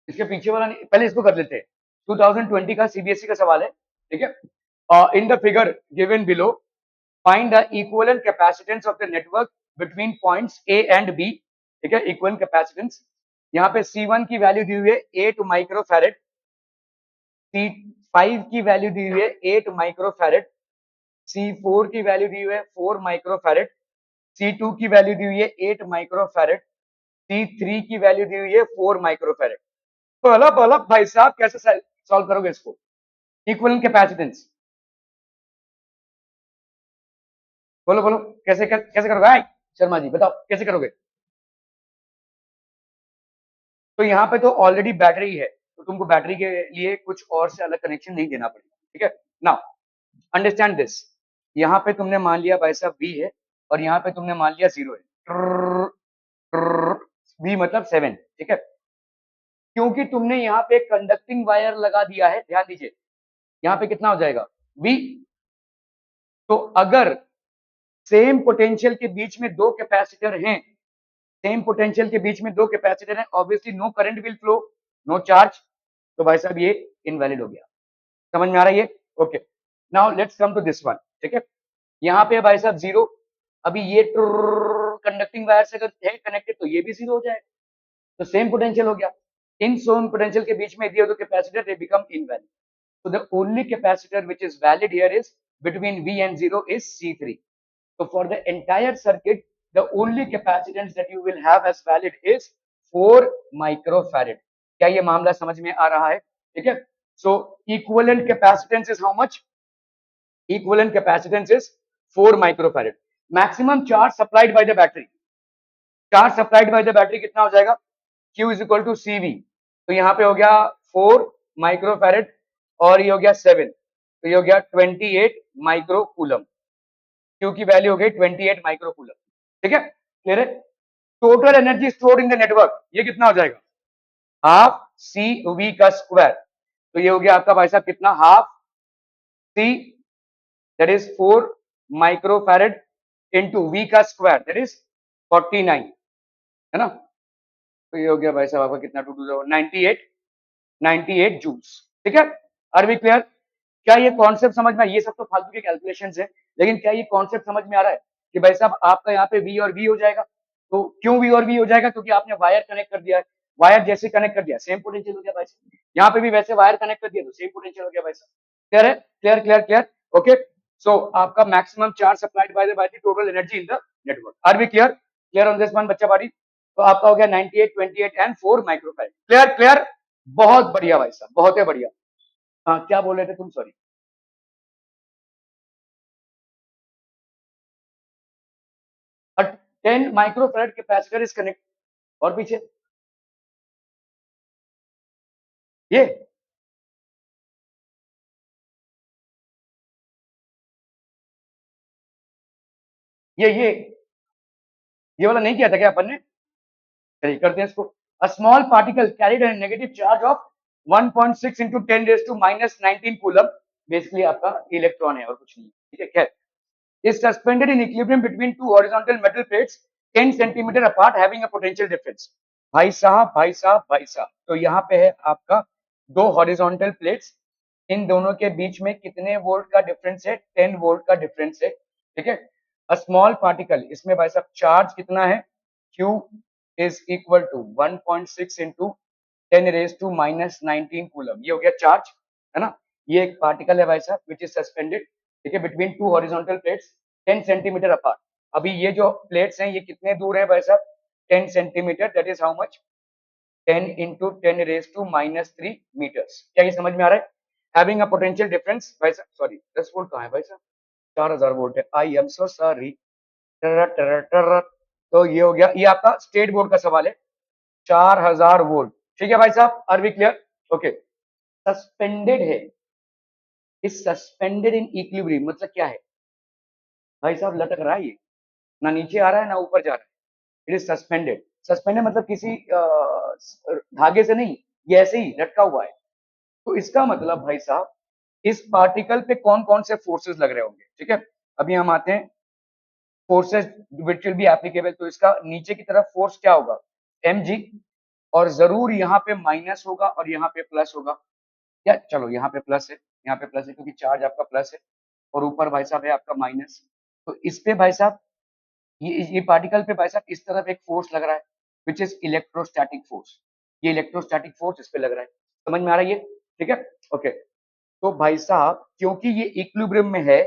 इसके पीछे वाला नहीं, पहले इसको कर लेते हैं। 2020 का सीबीएसई का सवाल है, ठीक है। In the figure given below find the equivalent capacitance of the network between points A and B, ठीक है, इक्विवेलेंट कैपेसिटेंस। यहाँ पे C1 की वैल्यू दी हुई है 8 माइक्रोफैरेड, C5 की वैल्यू दी हुई है 8 माइक्रोफैरेड, C4 की वैल्यू दी हुई है 4 माइक्रोफैरेड, C2 की वैल्यू दी हुई है 8 माइक्रोफैरेड, C3 की वैल्यू दी हुई है 4 माइक्रोफैरेड। बोला बोला भाई साहब, कैसे सॉल्व करोगे इसको? इक्विवेलेंट कैपेसिटेंस, बोलो बोलो, कैसे करोगे? शर्मा जी बताओ कैसे करोगे? तो यहाँ पे तो ऑलरेडी बैटरी है, तो तुमको बैटरी के लिए कुछ और से अलग कनेक्शन नहीं देना पड़ेगा, ठीक है। नाउ अंडरस्टैंड दिस, यहाँ पे तुमने मान लिया भाई साहब बी है, और यहाँ पे तुमने मान लिया 0 है, बी मतलब 7, ठीक है। क्योंकि तुमने यहाँ पे कंडक्टिंग वायर लगा दिया है, ध्यान दीजिए, यहाँ पे कितना हो जाएगा वी। तो अगर सेम पोटेंशियल के बीच में दो कैपेसिटर हैं, सेम पोटेंशियल के बीच में दो कैपेसिटर हैं, obviously no current will flow, no charge, तो भाई साहब ये इनवैलिड हो गया। समझ में आ रहा है ये? Okay, now let's come to this one, ठीक है। यहाँ पे भाई साहब 0, अभी ये कंडक्टिंग वायर से अगर है कनेक्टेड तो ये भी 0 हो जाएगा, तो सेम पोटेंशियल हो गया। इन सेम पोटेंशियल के बीच में दिए दो capacitor, they become invalid. So the only capacitor which is valid here is between V and 0 is C3. So for the entire circuit, the only capacitance that you will have as valid is 4 microfarad. क्या ये मामला समझ में आ रहा है? ठीक है। So equivalent capacitance is how much? Equivalent capacitance is 4 microfarad. Maximum charge supplied by the battery. Charge supplied by the battery कितना हो जाएगा? Q is equal to CV। तो यहाँ पे हो गया 4 माइक्रोफैरेड, और ये हो गया 7, तो ये हो गया 28 माइक्रो कूलम। Q की वैल्यू हो गई 28 माइक्रो कूलम, ठीक है, क्लियर है। Total energy stored in the network ये कितना हो जाएगा? हाफ CV का स्क्वायर, तो ये हो गया आपका भाई साहब कितना? Half C, that is 4 microfarad into V का स्क्वायर, दैट इज 49, है ना। तो ये हो गया भाई साहब आपका कितना? 98 जूल्स, ठीक है। Are we clear? क्या ये कॉन्सेप्ट समझ में? ये सब तो फालतू के कैलकुलेशंस है, लेकिन क्या ये कॉन्सेप्ट समझ में आ रहा है कि भाई साहब आपका यहाँ पे वी और वी हो जाएगा? तो क्यों वी और वी हो जाएगा? क्योंकि आपने वायर कनेक्ट कर दिया है, वायर जैसे कनेक्ट कर दिया सेम पोटेंशियल हो गया भाई साहब, यहाँ पे भी वैसे वायर कनेक्ट कर दिया तो सेम पोटेंशियल हो गया भाई साहब। क्लियर है? Clear clear clear, okay. So आपका maximum charge supplied by the total energy in the network. Are we clear? Clear on this one बच्चा बाड़ी? तो आपका हो गया 98, 28 एंड 4 माइक्रोफैराड। क्लियर क्लियर, बहुत बढ़िया भाई साहब, बहुत ही बढ़िया। हाँ क्या बोल रहे थे तुम? Sorry. 10 microfarad capacitor is connect, और पीछे ये ये ये वाला नहीं किया था क्या अपन ने? चलिए करते हैं इसको। A small particle carried a negative charge of 1.6 into 10 raised to minus 19 coulomb, basically आपका इलेक्ट्रॉन है और कुछ नहीं, ठीक है। खैर, is suspended in equilibrium between two horizontal metal plates 10 centimeter apart having a potential difference। भाई साहब भाई साहब भाई साहब, तो यहाँ पे है आपका दो हॉरिजॉन्टल प्लेट्स, इन दोनों के बीच में कितने वोल्ट का डिफरेंस है? 10 वोल्ट का डिफरेंस है, ठीक है। अ स्मॉल पार्टिकल, इसमें भाई साहब चार्ज कितना है? Q is equal to 1.6 into 10 raise to minus 19 coulomb, ये हो गया चार्ज, है ना। ये एक पार्टिकल है भाई साहब विच इज सस्पेंडेड, ठीक है, between two horizontal plates 10 centimetre apart. अभी ये जो प्लेट्स हैं ये कितने दूर है भाई साहब? 10 centimetre, that is how much? 10 into 10 raise to minus 3 metres. क्या ये समझ में आ रहा है? हैविंग अ पोटेंशियल डिफरेंस, भाई साहब सॉरी 10 वोल्ट कहाँ है भाई साहब? 4000 वोल्ट है, आई एम सो सॉरी। तो ये हो गया, ये आपका स्टेट बोर्ड का सवाल है, 4000 वोल्ट, ठीक है भाई साहब। Are we clear? Okay. Suspended है, इज सस्पेंडेड इन इक्विलिब्रियम मतलब क्या है भाई साहब? लटक रहा है ये, ना नीचे आ रहा है ना ऊपर जा रहा है, इट इज सस्पेंडेड। सस्पेंडेड मतलब किसी धागे से नहीं, ये ऐसे ही लटका हुआ है। तो इसका मतलब भाई साहब इस पार्टिकल पे कौन कौन से फोर्सेस लग रहे होंगे, ठीक है। अभी हम आते हैं forces which will be applicable, तो इसका नीचे की तरफ फोर्स क्या होगा? mg, और जरूर यहाँ पे माइनस होगा और यहाँ पे प्लस होगा। या चलो यहाँ पे प्लस है, यहाँ पे प्लस है क्योंकि चार्ज आपका प्लस है और ऊपर भाई साहब है आपका माइनस। तो इस पे भाई साहब ये पार्टिकल पे भाई साहब इस तरफ एक फोर्स लग रहा है विच इज इलेक्ट्रोस्टैटिक फोर्स। ये इलेक्ट्रोस्टैटिक फोर्स इस पे लग रहा है, समझ में आ रहा है ये? ठीक है, ओके। तो भाई साहब क्योंकि ये इक्विलिब्रियम में है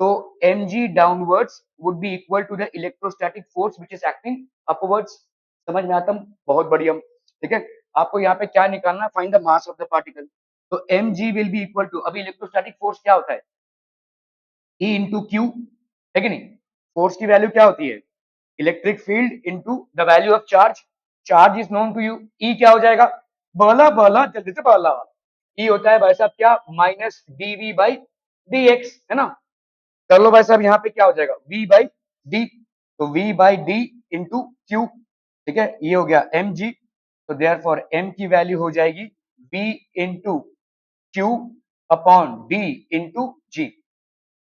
तो mg downwards would be equal to the electrostatic force which is acting upwards. समझ में आता? बहुत बढ़िया। ठीक है, आपको यहाँ पे क्या निकालना, find the mass of the particle. तो mg will be equal to, अभी इलेक्ट्रोस्टैटिक फोर्स क्या होता है, E इंटू क्यू, है कि नहीं? फोर्स की वैल्यू क्या होती है, electric field into the value of charge. Charge is known to you, E क्या हो जाएगा, बहला बहला जल्दी से बहला, ई होता है भाई साहब क्या, minus DV by D X, है ना? कर लो भाई साहब, यहाँ पे क्या हो जाएगा, v बाई डी। तो v by D into Q, ठीक है, ये हो गया mg। तो देयर फॉर m की वैल्यू हो जाएगी v into Q upon d into g।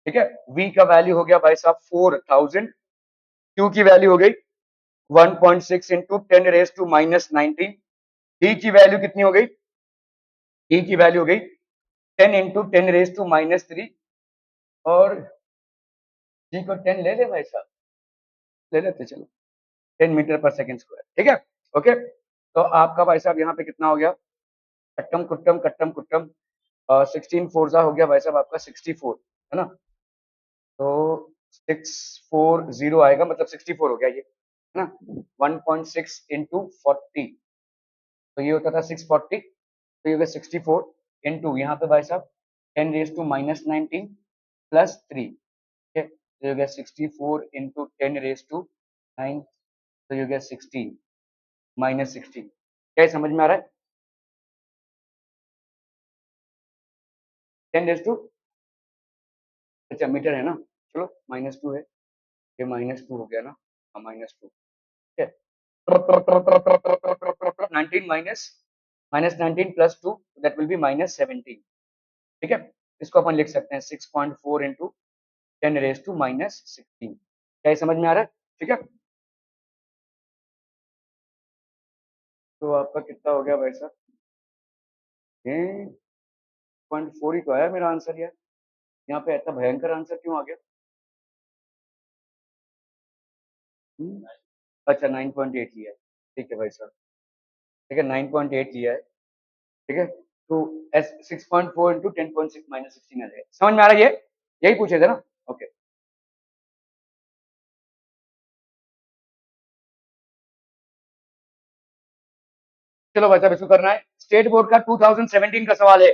ठीक है, v का वैल्यू हो गया भाई साहब 4000, q की वैल्यू हो गई 1.6 into 10 raise to minus 19, d की वैल्यू कितनी हो गई, d की वैल्यू हो गई 10 इंटू 10 रेज टू माइनस 3, और g को 10 ले ले भाई साहब, ले लेते चलो, 10 मीटर पर सेकेंड स्क्वायर। ठीक है, ओके। तो आपका भाई साहब यहाँ पे कितना हो गया, कट्टम कुट्टम 16 फोर हो गया भाई साहब आपका 64, है ना? तो 640 आएगा, मतलब 64 हो गया ये, है ना? 1.6 इंटू 40, तो ये होता था 640, तो ये हो गया 64 इंटू यहाँ पे भाई साहब 10 रेज टू माइनस 19 प्लस 3, ठीक है, तो ये हो गया 64 इंटू 10 रेज टू 9, तो ये हो गया 16 माइनस 16। क्या समझ में आ रहा है? 10 रेज टू, अच्छा मीटर है ना, चलो -2 है, ये -2 हो गया ना, हाँ -2, ठीक है। 19 minus 19 plus 2 that will be -17, ठीक है। इसको अपन लिख सकते हैं 6.4 इंटू 10 रेज टू माइनस 16। क्या ये समझ में आ रहा है? ठीक है, तो आपका कितना हो गया भाई साहब, 0.4 ही तो आया मेरा आंसर यार, यहाँ पे इतना भयंकर आंसर क्यों आ गया? हम्म, अच्छा 9.8 लिया है, ठीक है भाई साहब, ठीक है 9.8 लिया है, ठीक है। तो एस 6.4 इंटू 10.6 माइनस 16 आ जाएगा, समझ में आ रहा है? ये यही पूछे थे ना, ओके। चलो भाई साहब इसको करना है, स्टेट बोर्ड का 2017 का सवाल है।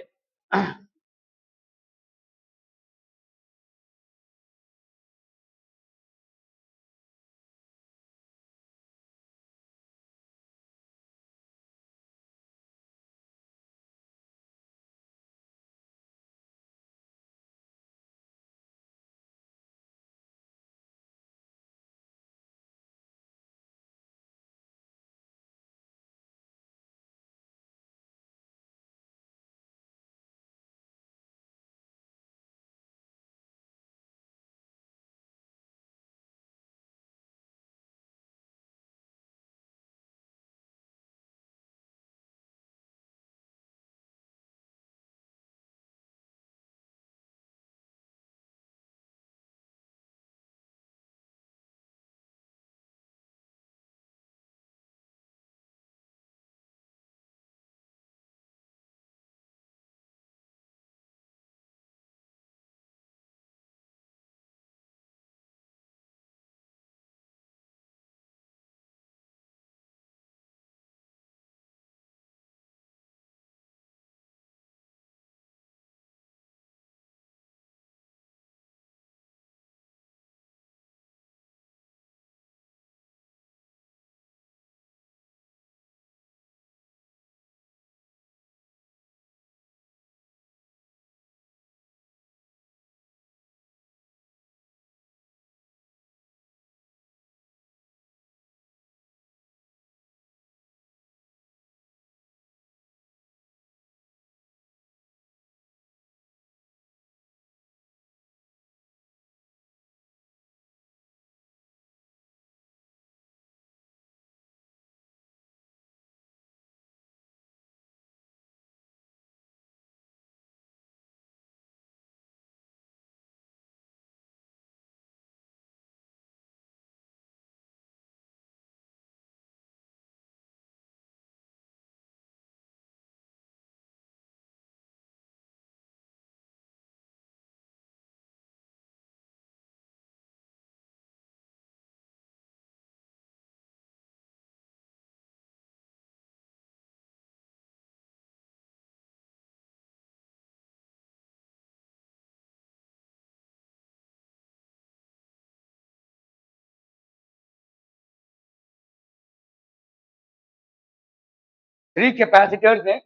3 कैपेसिटर्स हैं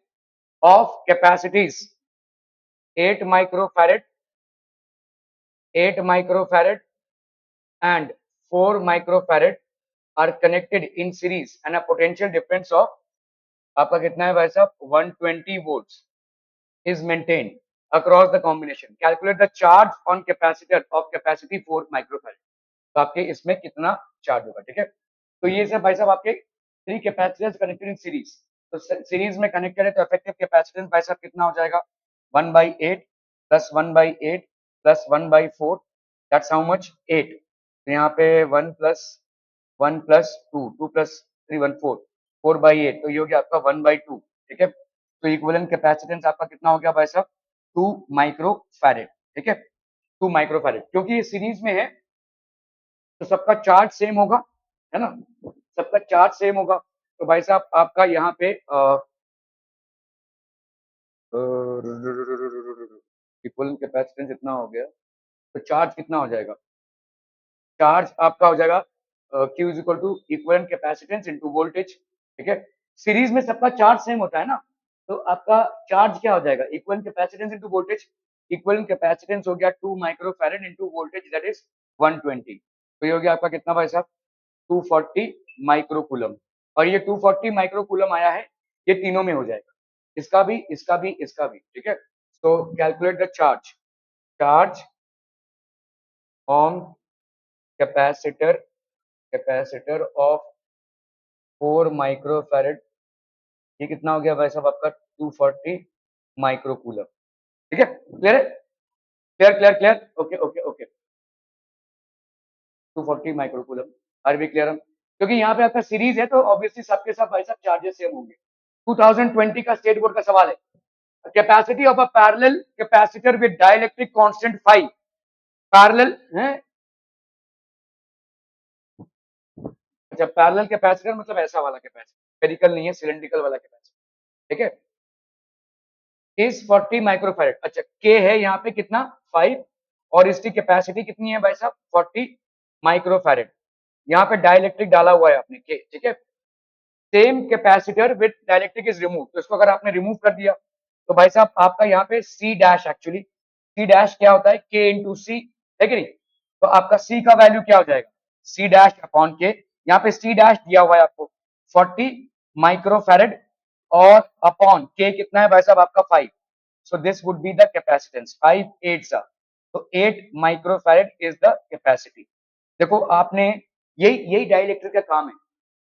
of capacities 8 microfarad, 8 microfarad and 4 microfarad are connected in series and a potential difference of आपका कितना है भाई साहब 120 volts is maintained across the combination. Calculate the charge on capacitor of capacity 4 microfarad. तो आपके इसमें कितना चार्ज होगा, ठीक है। तो ये सब भाई साहब आपके 3 कैपेसिटर्स कनेक्टेड इन सीरीज। तो सीरीज में कनेक्ट करें तो इफेक्टिव कैपेसिटेंस भाई साहब कितना हो जाएगा 1/8 plus 1/8 plus 1/4 that's how much 8। तो यहाँ पे 1 प्लस 2 प्लस 3 1 4 4/8 तो ये हो गया आपका 1/2, ठीक है। तो इक्विवेलेंट कैपेसिटेंस आपका कितना हो गया भाई साहब 2 माइक्रोफैरेड, ठीक है। 2 माइक्रोफैरेड क्योंकि ये सीरीज में है तो सबका चार्ज सेम होगा, है ना, सबका चार्ज सेम होगा। तो भाई साहब आपका यहाँ पे इक्वल कैपेसिटेंस इतना हो गया तो चार्ज कितना हो जाएगा, चार्ज आपका हो जाएगा Q is equal to equivalent capacitance into voltage, ठीक है। सीरीज में सबका चार्ज सेम होता है ना, तो आपका चार्ज क्या हो जाएगा equivalent capacitance into voltage. Equivalent capacitance हो गया 2 microfarad into voltage that is 120। तो ये हो गया आपका कितना भाई साहब 240 माइक्रोकूलम। और ये 240 माइक्रोकूलम आया है, ये तीनों में हो जाएगा, इसका भी इसका भी इसका भी, ठीक है। तो calculate the charge, charge on capacitor, capacitor of 4 microfarad, ये कितना हो गया भाई साहब आपका 240 माइक्रोकूलम, ठीक है। क्लियर है, clear clear clear, okay okay okay. 240 microcoulomb, are be clear. क्योंकि यहाँ पे आपका सीरीज है तो ऑब्वियसली सबके सब भाई साहब चार्जेस सेम होंगे। 2020 का स्टेट बोर्ड का सवाल है, capacity of a parallel capacitor with dielectric constant 5 parallel है। अच्छा पैरेलल कैपेसिटर मतलब ऐसा वाला कैपेसिटर, स्फेरिकल नहीं है, सिलेंड्रिकल वाला कैपेसिटर, ठीक है। इज 40 माइक्रोफैरेड, अच्छा के है यहाँ पे कितना 5 और इसकी कैपेसिटी कितनी है भाई साहब 40 माइक्रोफैरेड। यहाँ पे डाइलेक्ट्रिक डाला हुआ है आपने के, ठीक है। Same capacitor with dielectric is remove, तो इसको अगर आपने रिमूव कर दिया तो भाई साहब आपका यहाँ पे C dash, actually C dash क्या होता है के इंटू सी, है कि नहीं। तो आपका सी का वैल्यू क्या हो जाएगा सी डैश अपॉन के, यहाँ पे सी डैश दिया हुआ है आपको 40 माइक्रोफैरेड और अपॉन के कितना है भाई साहब आपका 5। So this would be the capacitance 5 8 सा, तो 8 माइक्रोफैरेड इज द कैपेसिटी। देखो आपने यही यही डाइलेक्ट्रिक का काम है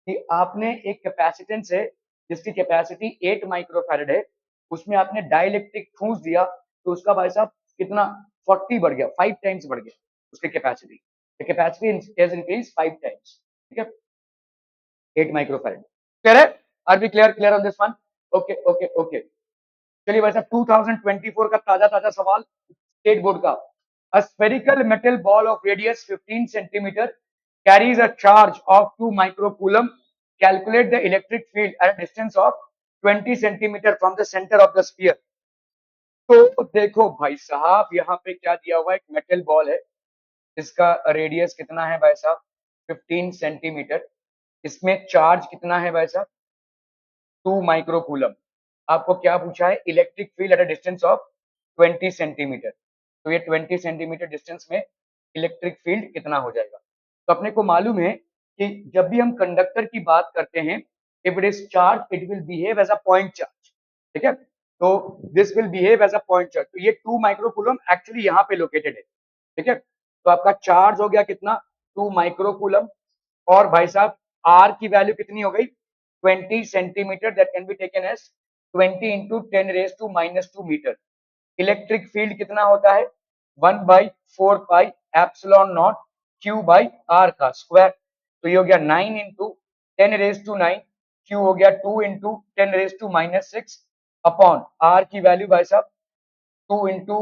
कि आपने एक कैपेसिटेंस है जिसकी कैपेसिटी 8 माइक्रोफैरेड है, उसमें आपने डाइलेक्ट्रिक ठूस दिया तो उसका भाई साहब कितना 40 बढ़ गया, 5 टाइम्स बढ़ गया उसकी capacity, the capacity is increase 5 times, ठीक है। 8 माइक्रोफैरेड, क्लियर है, are be clear clear on this one, okay okay okay. चलिए भाई साहब 2024 का ताजा ताजा सवाल स्टेट बोर्ड का, a spherical metal ball of radius 15 centimeter carries a charge of 2 microcoulomb. Calculate the electric field at a distance of 20 centimeter from the center of the sphere. तो देखो भाई साहब यहाँ पे क्या दिया हुआ है, एक मेटल बॉल है, इसका रेडियस कितना है भाई साहब 15 सेंटीमीटर, इसमें चार्ज कितना है भाई साहब 2 माइक्रोकूलम। आपको क्या पूछा है electric field at a distance of 20 centimetre, तो ये 20 सेंटीमीटर डिस्टेंस में इलेक्ट्रिक फील्ड कितना हो जाएगा। तो अपने को मालूम है कि जब भी हम कंडक्टर की बात करते हैं if it is charge it will behave as a point charge, ठीक है। तो this will behave as a point charge, तो ये 2 माइक्रोकूलम एक्चुअली यहाँ पे लोकेटेड है, ठीक है। तो आपका चार्ज हो गया कितना 2 माइक्रोकूलम और भाई साहब आर की वैल्यू कितनी हो गई 20 centimetre, that can be taken as 20 into 10 raise to -2 metre. Electric field कितना होता है 1/4 pi epsilon naught Q by R का स्क्वायर, तो ये हो गया 9 इंटू 10 रेज टू 9, क्यू हो गया 2 into 10 raise to -6 upon R की वैल्यू भाई साहब 2 इंटू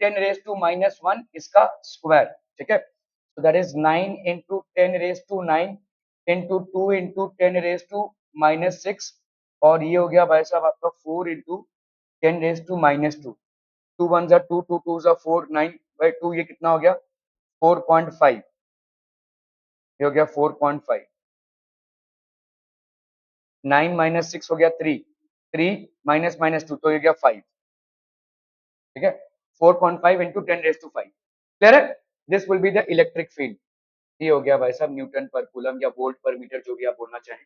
10 रेज टू -1 इसका स्क्वायर, ठीक है। so that is 9 into 10 raised to 9 into 2 into 10 raised to -6 और ये हो गया भाई साहब आपका 4 into 10 raised to -2, 2 1 जा 2 2 2 जा 4 9/2, ये कितना हो गया 4.5, ये हो गया 4.5 9 माइनस 6 हो गया 3, 3 माइनस माइनस 2 तो ये गया 5, ठीक है। 4.5 इंटू 10⁵ क्लियर है। This will be the electric field. ये हो गया भाई साहब न्यूटन पर कूलम या वोल्ट पर मीटर, जो भी आप बोलना चाहें,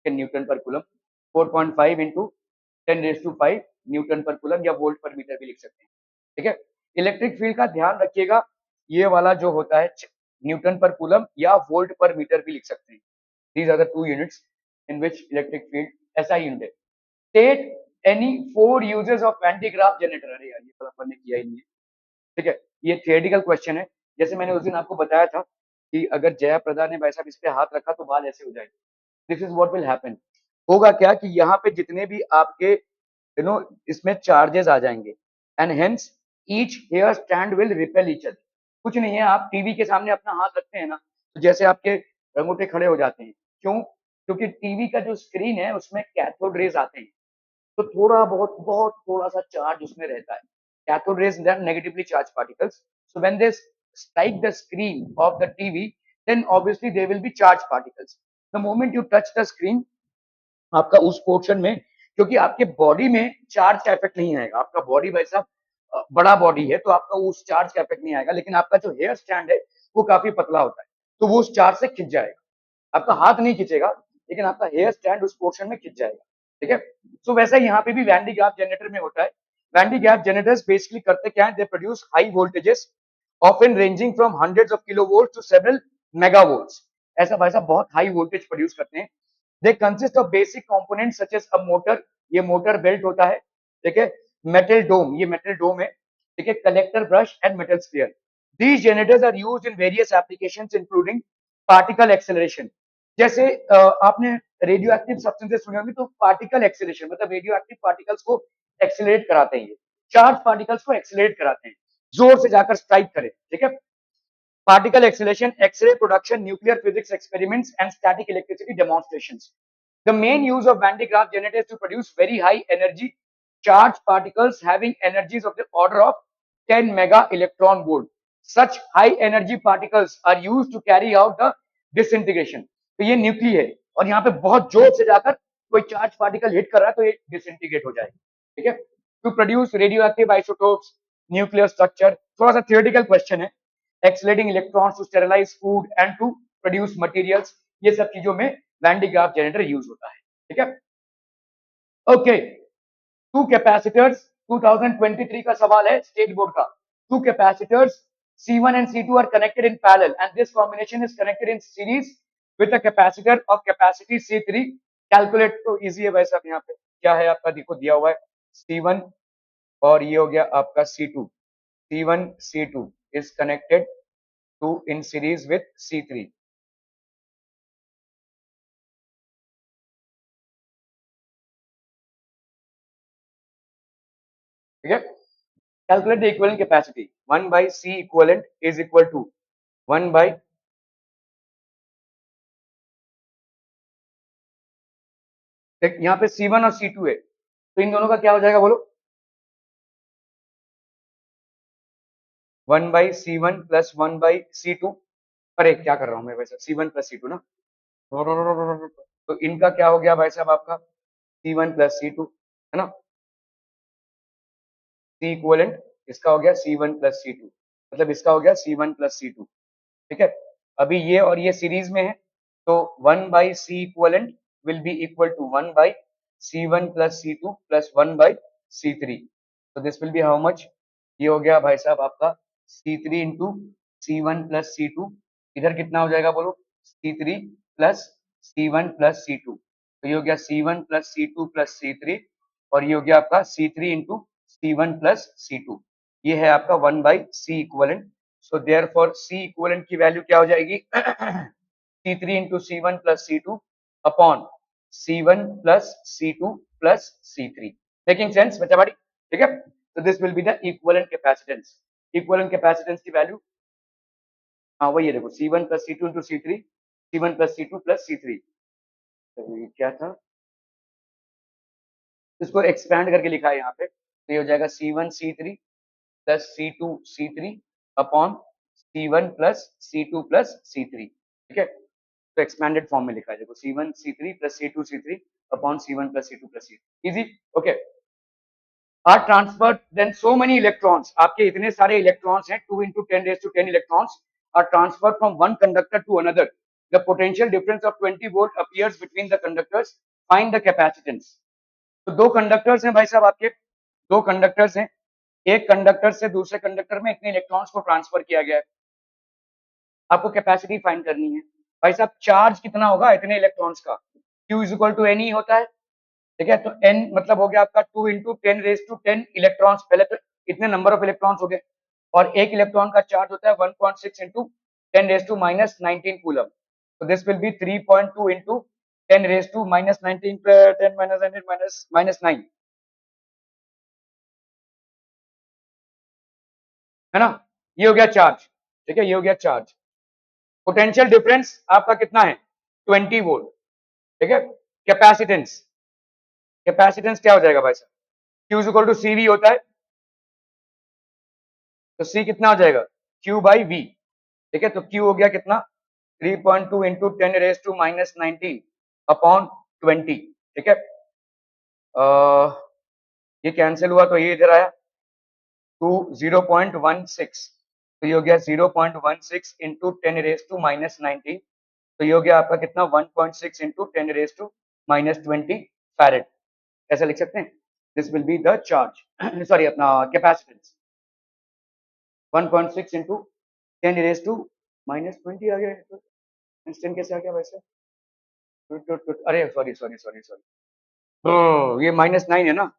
न्यूटन पर कूलम। 4.5 इंटू 10⁵ न्यूटन पर कूलम या वोल्ट पर मीटर भी लिख सकते हैं, ठीक है। इलेक्ट्रिक फील्ड का ध्यान रखिएगा, ये वाला जो होता है न्यूटन पर कूलम या वोल्ट पर मीटर भी लिख सकते हैं। These are the two units in which electric field, ऐसा यूनिट है। स्टेट एनी 4 यूजेस ऑफ एंटीग्राफ जनरेटर। अरे यार ये तो अपन ने किया ही नहीं है, ठीक है। ये थियोरेटिकल क्वेश्चन है। जैसे मैंने उस दिन आपको बताया था कि अगर जयाप्रदा ने भाई साहब इस पे हाथ रखा तो बाल ऐसे हो जाएंगे। This is what will happen. होगा क्या कि यहाँ पे जितने भी आपके इसमें चार्जेस आ जाएंगे and hence each hair stand will repel each other. कुछ नहीं है, आप टीवी के सामने अपना हाथ रखते हैं ना, तो जैसे आपके रंगूठे खड़े हो जाते हैं। क्यों? क्योंकि टीवी का जो स्क्रीन है उसमें कैथोड रेज आते हैं, तो थोड़ा बहुत बहुत थोड़ा सा चार्ज उसमें रहता है। Cathode rays they are negatively charge particles, so when they strike the screen of the TV, then obviously there will be charged particles. The moment you touch the screen, आपका उस पोर्शन में, क्योंकि आपके body में charge का effect नहीं आएगा, आपका बॉडी भाई साहब बड़ा बॉडी है, तो आपका उस चार्ज का इफेक्ट नहीं आएगा, लेकिन आपका जो हेयर स्टैंड है वो काफी पतला होता है, तो वो उस चार्ज से खिंच जाएगा। आपका हाथ नहीं खिंचेगा, लेकिन आपका हेयर स्टैंड उस पोर्शन में खिंच जाएगा, ठीक है। सो वैसा यहाँ पे भी वैन डी ग्राफ जनरेटर में होता है। Van de Graaff generators basically करते क्या है, they produce high voltages often ranging from hundreds of kilovolts to several megavolts। ऐसा भाई साहब बहुत हाई वोल्टेज प्रोड्यूस करते हैं। They consist of basic components such as a motor, ये मोटर बेल्ट होता है, ठीक है। मेटल डोम, ये मेटल डोम है, ठीक है। Collector brush and metal sphere. These generators are used in various applications including particle acceleration। जैसे आपने रेडियो एक्टिव सब्सटेंसेस सुने होंगे, तो पार्टिकल एक्सेलरेशन मतलब रेडियो एक्टिव पार्टिकल्स को एक्सेलरेट कराते हैं, ये चार्ज पार्टिकल्स को एक्सेलरेट कराते हैं, जोर से जाकर स्ट्राइक करें, ठीक है। Particle acceleration, X ray production, nuclear physics experiments and static electricity demonstrations. The main use of Van de Graaff generators to produce very high energy charged particles having energies of the order of 10 mega electron volt. Such high energy particles are used to carry out the disintegration। तो ये nuclei है और यहाँ पे बहुत जोर से जाकर कोई चार्ज पार्टिकल हिट कर रहा है तो ये डिसइंटीग्रेट हो जाएगा, ठीक है। To produce radioactive isotopes, nuclear structure, थोड़ा सा थियोरेटिकल क्वेश्चन है। Accelerating electrons to sterilise food and to produce materials, ये सब चीजों में Van de Graaff generator use होता है, ठीक है। ओके, टू कैपेसिटर्स, 2023 का सवाल है स्टेट बोर्ड का। Two capacitors C1 and C2 are connected in parallel and this combination is connected in series with a capacitor of capacity C3। Calculate तो easy है वैसे, अब यहाँ पे क्या है आपका देखो दिया हुआ है C1 और ये हो गया आपका C2। C1 C2 is connected to in series with C3, ठीक है। Calculate the equivalent capacity। 1 by C equivalent is equal to 1 by, यहाँ पे C1 और C2 है, तो इन दोनों का क्या हो जाएगा बोलो? 1 by C1 plus 1 by C2। अरे क्या कर रहा हूं मैं वैसे, C1 प्लस C2 ना, तो इनका क्या हो गया भाई साहब आपका C1 प्लस C2, है ना। C इक्वलेंट इसका हो गया C1 प्लस C2, मतलब इसका हो गया C1 प्लस C2, ठीक है। अभी ये और ये सीरीज में है, तो 1 by C equivalent will be equal to 1 by C1 plus C2 plus 1 by C3। तो this will be how much, ये हो गया भाई साहब आपका C3 into C1 plus C2, इधर कितना हो जाएगा बोलो, C3 plus C1 plus C2, तो ये हो गया C1 plus C2 plus C3 और ये हो गया आपका C3 into C1 plus C2, ये है आपका 1 by C equivalent. So therefore C equivalent की वैल्यू क्या हो जाएगी C3 into C1 plus C2 upon C1 plus C2 plus C3। Making sense बच्चा बाड़ी, ठीक है। तो this will be the equivalent capacitance. Equivalent capacitance की वैल्यू, हाँ वही है देखो, C1 plus C2 into C3, C1 plus C2 plus C3। तो ये क्या था, इसको एक्सपैंड करके लिखा है यहाँ पे, तो ये हो जाएगा C1 C3 plus C2 C3 upon C1 plus C2 plus C3, ठीक है। तो एक्सपैंडेड फॉर्म में लिखा है, देखो C1 C3 plus C2 C3 upon C1 plus C2 plus C3, easy, okay. Are transfer then so many electrons, आपके इतने सारे इलेक्ट्रॉन्स हैं, 2 into 10 raised to 10 electrons are transfer from one conductor to another, the potential difference of 20 volt appears between the conductors, find the capacitance. तो दो conductors हैं भाई साहब आपके, दो कंडक्टर्स हैं, एक कंडक्टर से दूसरे कंडक्टर में इतने इलेक्ट्रॉन्स को ट्रांसफर किया गया है, आपको कैपेसिटी फाइंड करनी है। भाई साहब चार्ज कितना होगा इतने इलेक्ट्रॉन्स का, Q is equal to n ही होता है, ठीक है। तो n मतलब हो गया आपका 2 into 10 raised to 10 इलेक्ट्रॉन्स, पहले तो इतने नंबर ऑफ इलेक्ट्रॉन्स हो गए, और एक इलेक्ट्रॉन का चार्ज होता है 1.6 into 10 raised to -19 coulomb, so this will be 3.2 into 10 raised to -19 10 minus 19 minus 9, है ना, ये हो गया चार्ज, ठीक है, ये हो गया चार्ज। पोटेंशियल डिफरेंस आपका कितना है 20 वोल्ट, ठीक है। कैपेसिटेंस, कैपेसिटेंस क्या हो जाएगा भाई साहब, Q is equal to CV होता है, तो C कितना हो जाएगा Q बाई V, ठीक है। तो Q हो गया कितना 3.2 into 10 raised to -19 अपॉन 20, ठीक है। ये कैंसिल हुआ तो ये इधर आया टू 0.16, तो ये हो गया 0.16 into 10 raised to -19, तो ये हो गया आपका कितना 1.6 into 10 raised to -20 फैरेड, ऐसा लिख सकते हैं। This will be the charge sorry अपना कैपेसिटेंस, 1.6 into 10 raised to -20 आ गया, तो इंस्टेंट कैसे आ गया वैसे, अरे सॉरी सॉरी सॉरी सॉरी, तो ये -9 है ना,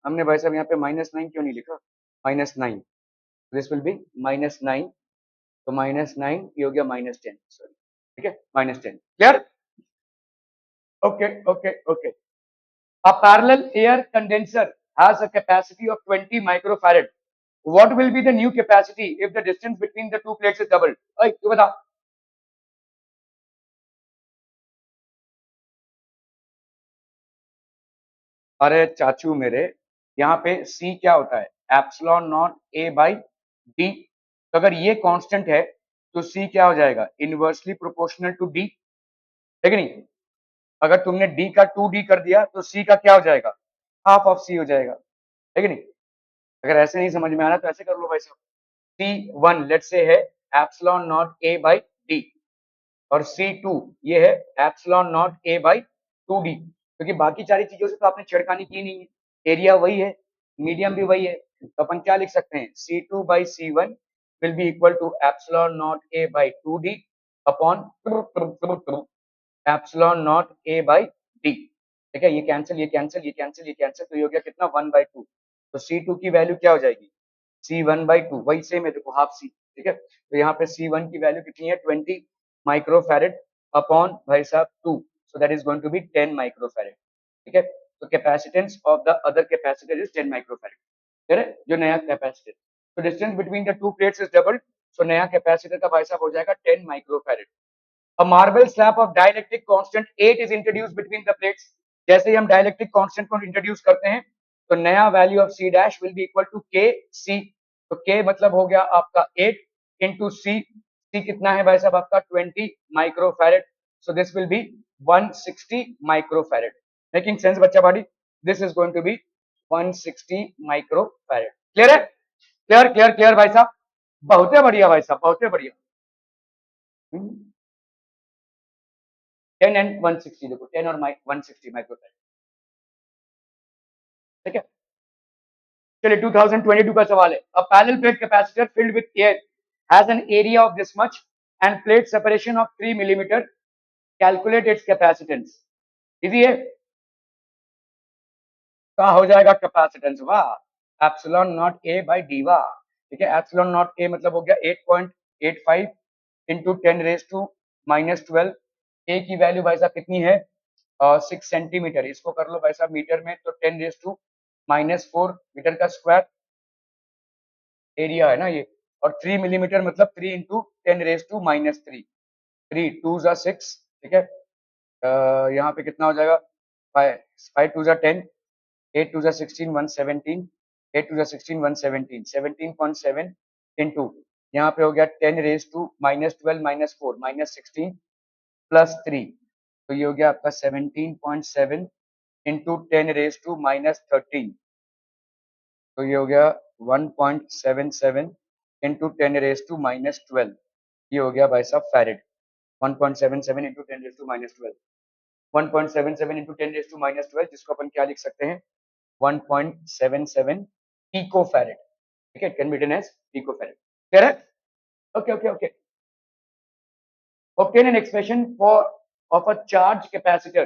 हमने भाई साहब यहाँ पे -9 क्यों नहीं लिखा, -9, दिस विल बी -9, तो -9 ये हो गया -10, सॉरी, ठीक है, -10, clear, okay okay okay. A parallel air condenser has a capacity of 20 microfarad. What will be the new capacity if the distance between the two plates is doubled? ओए तू बता, अरे चाचू मेरे, यहाँ पे C क्या होता है, epsilon naught A by D, तो अगर ये कांस्टेंट है तो C क्या हो जाएगा, इनवर्सली प्रोपोर्शनल टू D, है कि नहीं। अगर तुमने D का 2D कर दिया तो C का क्या हो जाएगा, हाफ ऑफ C हो जाएगा, है कि नहीं। अगर ऐसे नहीं समझ में आ रहा तो ऐसे कर लो भाई साहब, C1 लेट से है epsilon naught A by D, और C2 ये है epsilon naught A by 2D, क्योंकि बाकी सारी चीजों से तो आपने छेड़खानी की नहीं है, एरिया वही है, मीडियम भी वही है, तो अपन क्या लिख सकते हैं C2 by C1 will be equal to epsilon naught A by 2D upon epsilon naught A by D, ठीक है। ये कैंसिल ये कैंसिल ये कैंसिल ये कैंसिल, तो ये हो गया कितना 1/2, तो C2 की वैल्यू क्या हो जाएगी C1/2, वही सेम है देखो हाफ C, ठीक है। तो यहाँ पे C1 की वैल्यू कितनी है 20 माइक्रोफैरेड अपॉन भाई साहब 2, so that is going to be 10 microfarad, ठीक है। तो capacitance of the other capacitor is 10 microfarad, ठीक है, जो नया कैपेसिटर, तो distance between the two plates is doubled, so नया कैपेसिटर का भाई साहब हो जाएगा 10 microfarad. A marble slab of dielectric constant 8 is introduced between the plates, जैसे ही हम डायलेक्ट्रिक कांस्टेंट को इंट्रोड्यूस करते हैं तो नया value of C dash will be equal to K C, तो K मतलब हो गया आपका 8 इंटू C कितना है भाई साहब आपका 20 microfarad, so this will be 160 microfarad, making sense बच्चा बॉडी, this is going to be 160 microfarad, clear है, क्लियर क्लियर क्लियर भाई साहब, बहुत बढ़िया भाई साहब, बहुत बढ़िया। 10 एंड 160 देखो, 10 और 160 माइक्रोफैराड, ठीक है। चलिए 2022 का सवाल है, a parallel plate capacitor filled with air has an area of this much end plate separation of 3 millimetre, calculate its capacitance, easy है, क्या हो जाएगा कैपेसिटेंस, वाह, epsilon not a by D, वाह, ठीक है। एप्सिलॉन नॉट ए मतलब हो गया 8.85 इंटू 10 रेज टू -12, ए की वैल्यू भाई साहब कितनी है 6 सेंटीमीटर, इसको कर लो भाई साहब मीटर में, तो 10 रेज टू -4 मीटर का स्क्वायर एरिया है ना ये, और 3 मिलीमीटर मतलब 3 इंटू 10 रेज टू -3, 3 2 जा 6, ठीक है। यहाँ पे कितना हो जाएगा 5 5 2 जा 10, 8 2 जा 16 117, 8 2 जा 16 117, 17.7 इंटू यहाँ पे हो गया 10 रेज टू -12 -4 -16, +3, तो ये हो गया आपका 17.7 इंटू 10⁻⁻13, तो ये हो गया 1.77 इंटू 10⁻⁻12, ये हो गया भाई साहब फैरेड। 1.77 इंटू 10⁻⁻12, 1.77 इंटू 10⁻⁻12, जिसको अपन क्या लिख सकते हैं, 1.77 पिको फैरेड। ठीक है, can be written as pico farad. Clear है? Okay okay okay. obtain an expression for of a charge capacitor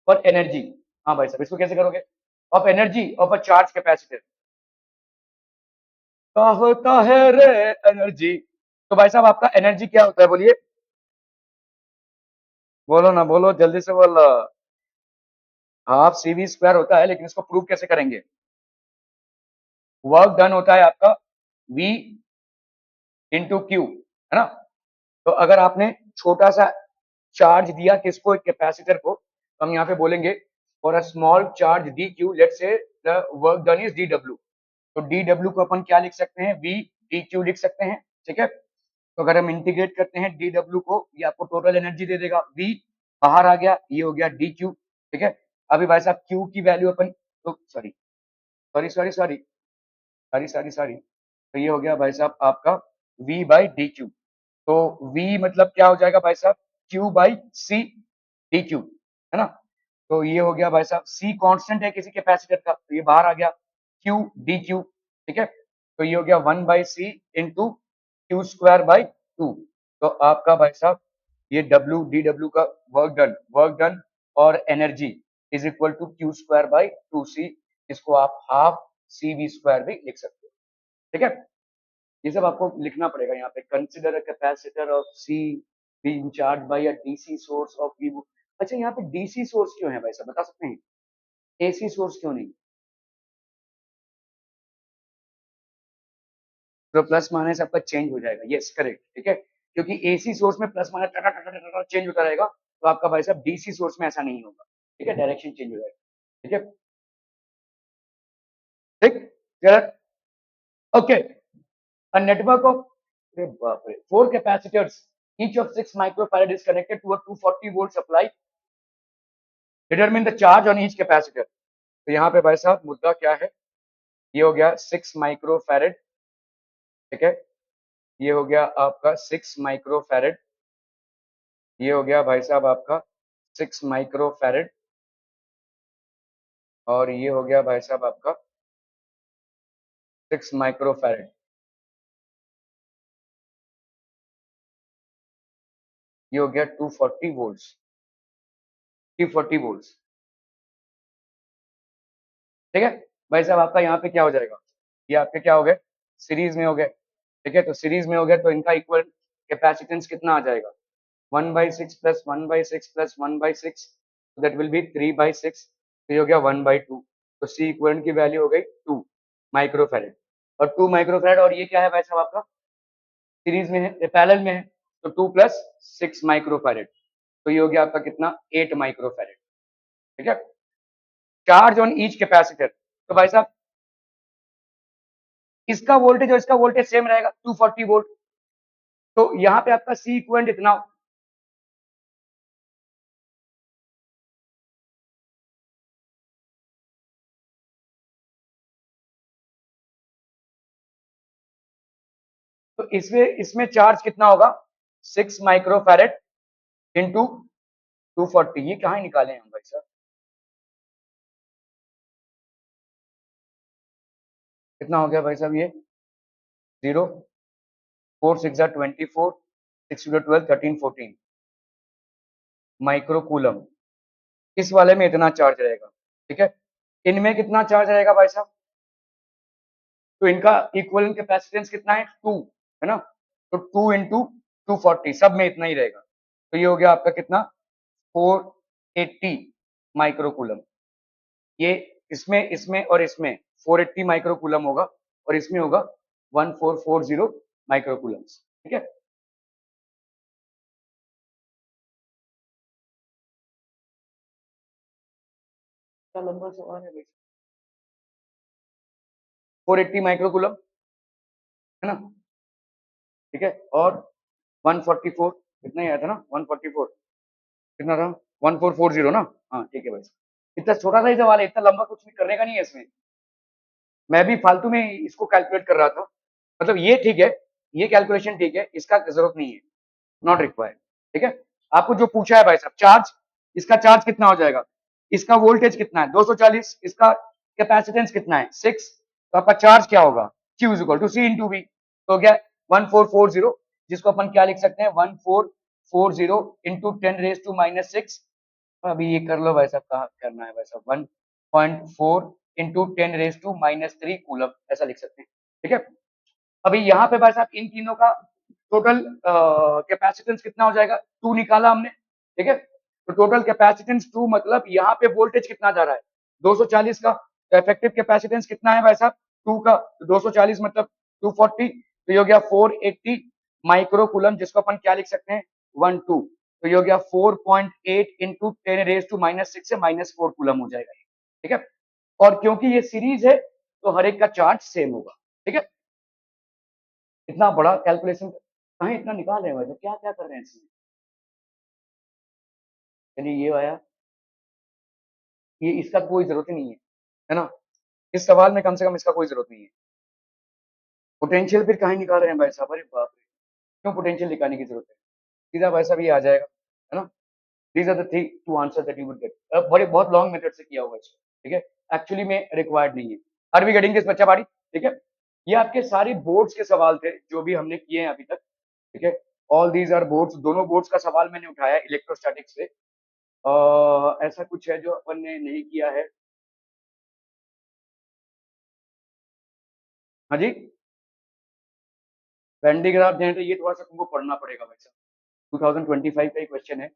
for energy। हाँ भाई साहब, इसको कैसे करोगे? Of energy of a charge capacitor, क्या होता है रे एनर्जी। तो भाई साहब आपका एनर्जी क्या होता है, बोलिए, बोलो ना, बोलो जल्दी से बोलो। हाफ CV स्क्वायर होता है, लेकिन इसको प्रूव कैसे करेंगे? वर्क डन होता है आपका V इंटू क्यू, है ना। तो अगर आपने छोटा सा चार्ज दिया किसको, एक कैपेसिटर को, तो हम यहाँ पे बोलेंगे for a small charge D Q, let's say the work done is DW। तो DW को अपन क्या लिख सकते हैं, V DQ लिख सकते हैं। ठीक है, तो अगर हम इंटीग्रेट करते हैं DW को, ये आपको टोटल एनर्जी दे देगा। V बाहर आ गया, ये हो गया DQ। ठीक है, अभी भाई साहब Q की वैल्यू अपन, तो sorry sorry sorry sorry sorry sorry sorry, तो ये हो गया भाई साहब आपका V बाई DQ। तो V मतलब क्या हो जाएगा भाई साहब, Q बाई C DQ, है ना। तो ये हो गया भाई साहब, C कांस्टेंट है किसी कैपेसिटर का, तो ये बाहर आ गया, Q DQ। ठीक है, तो ये हो गया 1/C into Q square by 2। तो आपका भाई साहब ये W DW का वर्क डन और energy is equal to Q square by 2C, इसको आप हाफ CV स्क्वायर भी लिख सकते हो। ठीक है, ये सब आपको लिखना पड़ेगा यहाँ पे। Consider a capacitor of C being charge by a DC source of V. अच्छा, यहाँ पे डीसी सोर्स क्यों है भाई साहब, बता सकते हैं? एसी सोर्स क्यों नहीं? तो प्लस माइनस आपका चेंज हो जाएगा, यस करेक्ट। ठीक है, क्योंकि एसी सोर्स में प्लस माइनस चेंज होता रहेगा, तो आपका भाई साहब डीसी सोर्स में ऐसा नहीं होगा। ठीक है, डायरेक्शन चेंज हो जाएगा। ठीक है, ठीक, ओके। A network of, अरे बाप रे, 4 capacitors, each of 6 microfarad is connected to a 240 volt supply। Determine the charge on each capacitor। तो यहाँ पे भाई साहब मुद्दा क्या है, ये हो गया 6 माइक्रोफैरेड। ठीक है, ये हो गया आपका 6 माइक्रोफैरेड, ये हो गया भाई साहब आपका 6 माइक्रोफैरेड, और ये हो गया भाई साहब आपका 6 माइक्रोफैरेड, ये हो गया 240 वोल्ट्स, 340 वोल्ट्स। ठीक है भाई साहब, आपका यहाँ पे क्या हो जाएगा, ये आपके क्या हो गए, सीरीज में हो गए। ठीक है, तो सीरीज में हो गया, तो इनका इक्वल कैपेसिटेंस कितना आ जाएगा, 1/6 plus 1/6 plus 1/6, that will be 3/6। तो ये हो गया 1/2। तो सी इक्वलेंट की वैल्यू हो गई 2 माइक्रोफैरेड, और 2 माइक्रोफैरेड, और ये क्या है भाई साहब आपका, सीरीज में है, पैरेलल में है, तो 2 + 6 माइक्रोफैरेड, तो ये हो गया आपका कितना, 8 माइक्रोफैरेड। ठीक है, चार्ज ऑन ईच कैपेसिटर, तो भाई साहब इसका वोल्टेज और इसका वोल्टेज सेम रहेगा 240 वोल्ट, तो यहाँ पे आपका सी इक्वलेंट इतना, तो इसमें इसमें चार्ज कितना होगा, 6 माइक्रोफैरेड इंटू 240, ये कहाँ निकाले हम भाई साहब, कितना हो गया भाई साहब, ये 0, 4 6 24, 6 12 13 14 माइक्रोकूलम, इस वाले में इतना चार्ज रहेगा। ठीक है, इनमें कितना चार्ज रहेगा भाई साहब, तो इनका इक्विवेलेंट कैपेसिटेंस कितना है, 2, है ना। तो 2 इंटू 240, सब में इतना ही रहेगा, तो ये हो गया आपका कितना, 480 माइक्रोकूलम। ये इसमें इसमें और इसमें 480 माइक्रोकूलम होगा, और इसमें होगा 1440 माइक्रोकूलम। ठीक है, क्या लंबा सवाल है भाई, 480 माइक्रोकूलम, है ना। ठीक है, और 144 कितना ही आया था ना, 144 कितना था, 1440 ना। हाँ ठीक है भाई, इतना छोटा सा ही सवाल है, इतना लंबा कुछ भी करने का नहीं है इसमें। मैं भी फालतू में इसको कैलकुलेट कर रहा था, मतलब ये ठीक है, ये कैलकुलेशन ठीक है, इसका जरूरत नहीं है, नॉट रिक्वायर्ड। ठीक है, आपको जो पूछा है भाई साहब, चार्ज, इसका चार्ज कितना हो जाएगा, इसका वोल्टेज कितना है 240, इसका कैपेसिटेंस कितना है 6, तो आपका चार्ज क्या होगा, Q is equal to C into V, तो क्या 1440, जिसको अपन क्या लिख सकते हैं 1440 इंटू 10⁻⁻6। अभी ये कर लो भाई साहब, कहा करना है भाई साहब, 1.4 इंटू 10⁻⁻3 कूलम, ऐसा लिख सकते हैं। ठीक है, अभी यहाँ पे भाई साहब इन तीनों का टोटल कैपेसिटेंस कितना हो जाएगा, 2 निकाला हमने। ठीक है, तो टोटल कैपेसिटेंस 2 मतलब यहाँ पे वोल्टेज कितना जा रहा है 240 का, तो इफेक्टिव कैपेसिटेंस कितना है भाई साहब 2 का, तो 240 मतलब 240, तो ये हो गया 480 माइक्रो कूलम, जिसको अपन क्या लिख सकते हैं 12, तो ये हो गया 4.8 इंटू 10⁻⁻6 से -4 कूलम हो जाएगा। ठीक है, और क्योंकि ये सीरीज है तो हर एक का चार्ज सेम होगा। ठीक है, इतना बड़ा कैलकुलेशन कहाँ इतना निकाल रहे हैं भाई, क्या क्या कर रहे हैं इसमें। चलिए ये आया, ये इसका कोई जरूरत ही नहीं है ना, इस सवाल में कम से कम इसका कोई जरूरत नहीं है। पोटेंशियल फिर कहाँ निकाल रहे हैं भाई साहब, अरे बाप रे, क्यों पोटेंशियल निकालने की जरूरत है, सीधा भाई साहब ये आ जाएगा, है ना। These are the three two answer that you would get, बड़े बहुत लॉन्ग मेथड से किया हुआ है। ठीक है, एक्चुअली में रिक्वायर्ड नहीं है। आर वी गेटिंग दिस बच्चा बाड़ी। ठीक है, ये आपके सारी बोर्ड्स के सवाल थे जो भी हमने किए हैं अभी तक। ठीक है, ऑल दीज आर बोर्ड्स, दोनों बोर्ड्स का सवाल मैंने उठाया इलेक्ट्रोस्टैटिक्स से। ऐसा कुछ है जो अपन ने नहीं किया है। हाँ जी, वेन डिग्राफ जनरेटर, ये थोड़ा सा तुमको पढ़ना पड़ेगा भाई साहब, 2025 का ही क्वेश्चन है,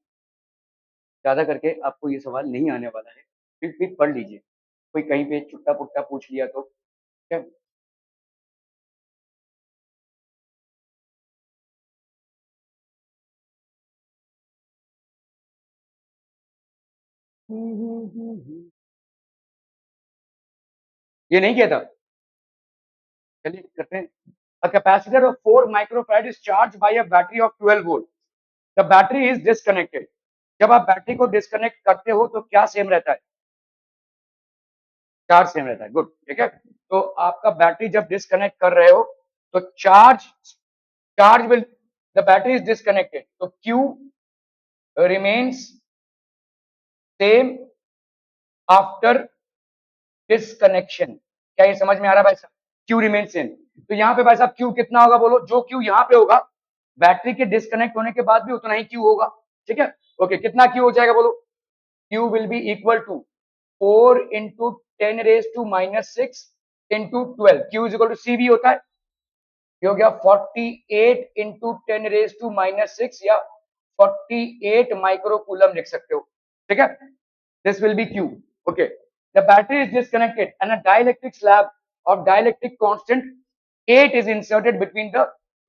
ज्यादा करके आपको ये सवाल नहीं आने वाला है, फिर पढ़ लीजिए, कोई कहीं पे चुट्टा पुट्टा पूछ लिया तो। क्या, ये नहीं किया था, चलिए करते हैं। A capacitor of 4 microfarad is charged by a battery of 12 volt. The battery is disconnected. जब आप बैटरी को डिस्कनेक्ट करते हो तो क्या सेम रहता है, चार्ज सेम रहता है, गुड। ठीक है, तो आपका बैटरी जब डिस्कनेक्ट कर रहे हो तो charge, charge will, the battery is disconnected तो Q remains same after disconnection. क्या ये समझ में आ रहा है भाई साहब, क्यू रिमेन सेम, तो यहाँ पे भाई साहब क्यू कितना होगा बोलो, जो क्यू यहाँ पे होगा बैटरी के डिस्कनेक्ट होने के बाद भी उतना ही क्यू होगा। ठीक है, ओके, कितना क्यू हो जाएगा बोलो, Q will be equal to 4 into 10⁻⁻6 into 12, Q is equal to C भी होता है, ये हो गया 48 इंटू 10⁻⁻6 या 48 माइक्रो कूलम लिख सकते हो। ठीक है, this will be Q. Okay, the battery is disconnected and a dielectric slab of dielectric constant 8 is inserted between the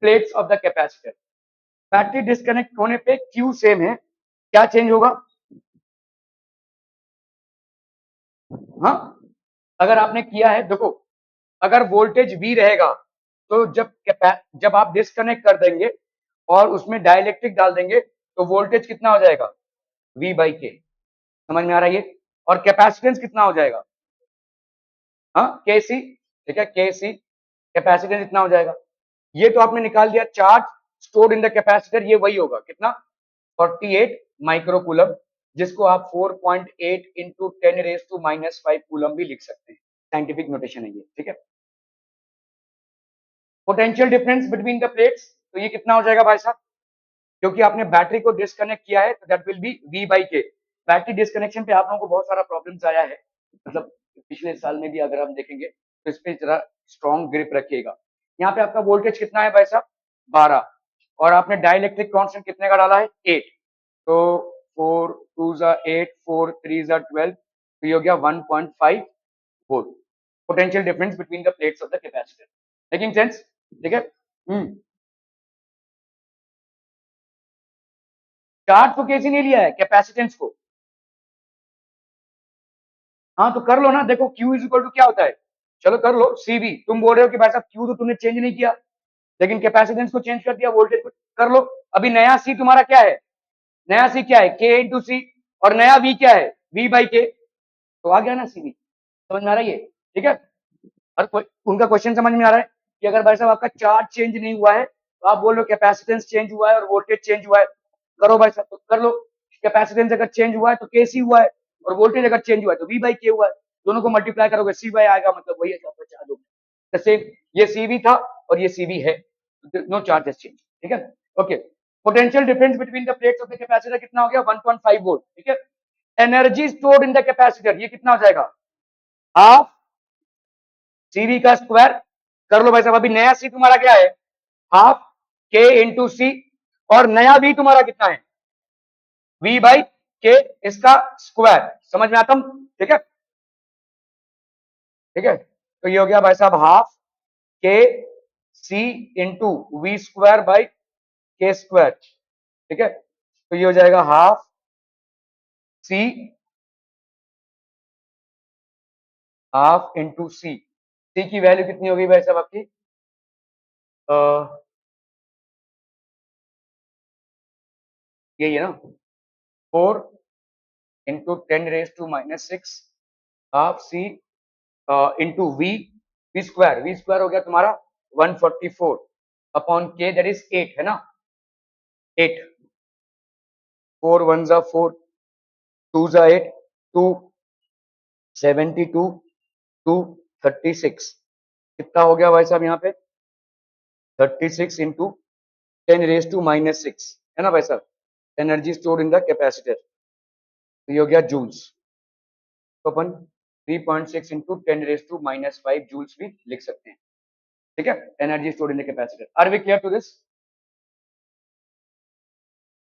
plates of the capacitor. Battery disconnect होने पे Q सेम है, क्या चेंज होगा, हाँ, अगर आपने किया है देखो, अगर वोल्टेज V रहेगा तो जब आप डिस्कनेक्ट कर देंगे और उसमें डाइलेक्ट्रिक डाल देंगे तो वोल्टेज कितना हो जाएगा V बाई के, समझ में आ रहा है ये, और कैपेसिटेंस कितना हो जाएगा, हाँ के सी। ठीक है, के सी कैपेसिटेंस इतना हो जाएगा, ये तो आपने निकाल दिया, charge stored in the capacitor ये वही होगा कितना 48 माइक्रो कूलम, जिसको आप 4.8 इंटू 10⁻⁻5 कूलम भी लिख सकते हैं, साइंटिफिक नोटेशन है ये। ठीक है, potential difference between the plates, तो ये कितना हो जाएगा भाई साहब, क्योंकि आपने बैटरी को डिस्कनेक्ट किया है तो that will be V by के। बैटरी डिस्कनेक्शन पे आप लोगों को बहुत सारा प्रॉब्लम्स आया है, मतलब पिछले साल में भी अगर हम देखेंगे तो इस पे जरा स्ट्रॉन्ग ग्रिप रखिएगा। यहाँ पे आपका वोल्टेज कितना है भाई साहब 12, और आपने डाइलेक्ट्रिक कांस्टेंट कितने का डाला है 8, तो 4 2 जा 8 4 3 जा 12, तो ये हो गया 1.5 volt, potential difference between the plates of the capacitor. Making sense. ठीक है, चार्ज को कैसे नहीं लिया है कैपेसिटेंस को, हाँ तो कर लो ना, देखो Q इज इक्वल टू क्या होता है, चलो कर लो, CV तुम बोल रहे हो कि भाई साहब Q तो तुमने चेंज नहीं किया, लेकिन कैपेसिटेंस को चेंज कर दिया, वोल्टेज को कर लो। अभी नया सी तुम्हारा क्या है, नया सी क्या है, के इंटू सी, और नया वी क्या है, वी बाई के, तो आ गया ना सी वी। समझ में आ रहा है ये, ठीक है। और उनका क्वेश्चन समझ में आ रहा है कि अगर भाई साहब आपका चार्ज चेंज नहीं हुआ है तो आप बोल लो कैपेसिटेंस चेंज हुआ है और वोल्टेज चेंज हुआ है, करो भाई साहब, तो कर लो। कैपेसिटेंस अगर चेंज हुआ है तो के सी हुआ है, और वोल्टेज अगर चेंज हुआ है तो वी बाई के हुआ है, दोनों को मल्टीप्लाई करोगे सी बाई आएगा, मतलब वही है आपका चार्ज होगा। सेम ये सीवी था और ये सीवी है, नो चार्जेस चेंज, ठीक है। Okay, potential difference between the plates of the capacitor कितना हो गया, 1.5 वोल्ट, ठीक है। Energy stored in the capacitor, ये कितना हो जाएगा, हाफ सीवी का स्क्वायर, कर लो भाई साहब। अभी नया सी तुम्हारा क्या है, हाफ के इंटू सी, और नया वी तुम्हारा कितना है, वी बाई के, इसका स्क्वायर। समझ में आता हूं, ठीक है, ठीक है। तो ये हो गया भाई साहब हाफ के सी इंटू वी स्क्वायर बाई के स्क्वायर, ठीक है। तो ये हो जाएगा हाफ सी, हाफ इंटू सी, सी की वैल्यू कितनी होगी भाई साहब आपकी, यही है ना, 4 × 10⁻⁶ half C into V, V square हो गया तुम्हारा 144 अपॉन के, दैट इज 8, है ना, 8, 4 1 जा 4, 2 जा 8, 272, 236, कितना हो गया भाई साहब यहाँ पे, 36 इंटू 10⁻⁻6, है ना भाई साहब, energy stored in the capacitor, तो ये हो गया जूल्स। तो अपन 3.6 इंटू 10⁻⁻5 जूल्स भी लिख सकते हैं, ठीक है, energy stored in the capacitor. Are we clear to this,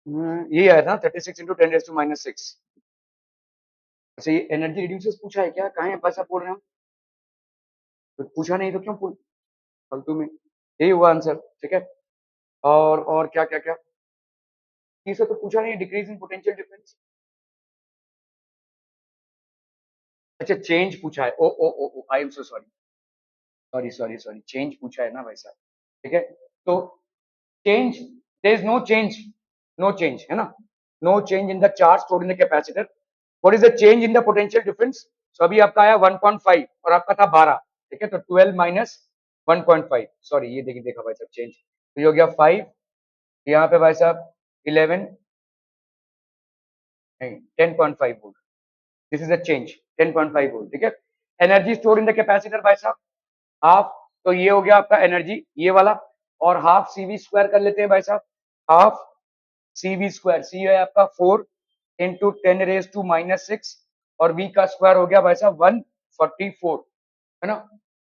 ये आया था 36 इंटू 10⁻⁻6। अच्छा, ये एनर्जी रिड्यूसेस पूछा है क्या, कहाँ है पैसा बोल रहे हैं हम, तो पूछा नहीं तो क्यों फालतू में, यही हुआ आंसर, ठीक है। और क्या क्या क्या, ये सब तो पूछा नहीं, डिक्रीज इन पोटेंशियल डिफरेंस, अच्छा चेंज पूछा है, oh oh oh I am so sorry, sorry change पूछा है ना भाई साहब, ठीक है। तो change, there is no change, no change है ना, no change in the charge stored in the capacitor, what is the change in the potential difference, so अभी आपका आया 1.5 और आपका था 12, ठीक है, तो 12 माइनस 1.5, सॉरी ये देखिए, देखा भाई साहब चेंज, तो ये हो गया 5, यहाँ पे भाई साहब 11 नहीं 10.5 volt, this is a change 10.5 volt, ठीक है। Energy stored in the capacitor भाई साहब हाफ, तो ये हो गया आपका एनर्जी ये वाला, और हाफ सीवी स्क्वायर कर लेते हैं भाई साहब, हाफ सीवी स्क्वायर, सी है आपका 4 इंटू 10⁻⁻6, और वी का स्क्वायर हो गया भाई साहब 144, है ना,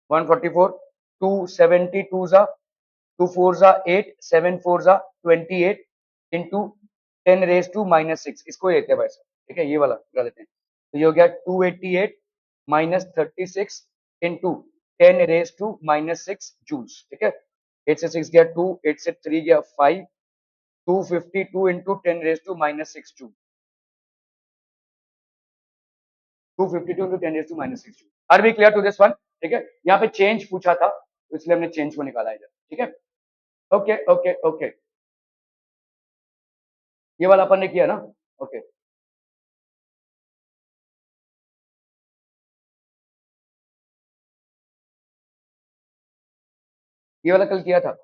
144, 272 जा, 2 4 जा 8, 7 4 जा 28 इंटू 10⁻⁻6, इसको लेते हैं भाई साहब, ठीक है, ये वाला कर लेते हैं, तो ये हो गया 288 माइनस 36 इंटू 10⁻⁻6 जूल्स, ठीक है। 8 से 6 गया 2, 8 से 3 गया 5, 252 into 10⁻⁻6 joule, 252 into 10⁻⁻6 joule. Are we clear to this one, ठीक है। यहाँ पे चेंज पूछा था तो इसलिए हमने चेंज को निकाला इधर, ठीक है। ओके ओके ओके, ये वाला अपन ने किया ना, ओके। ये वाला कल किया था,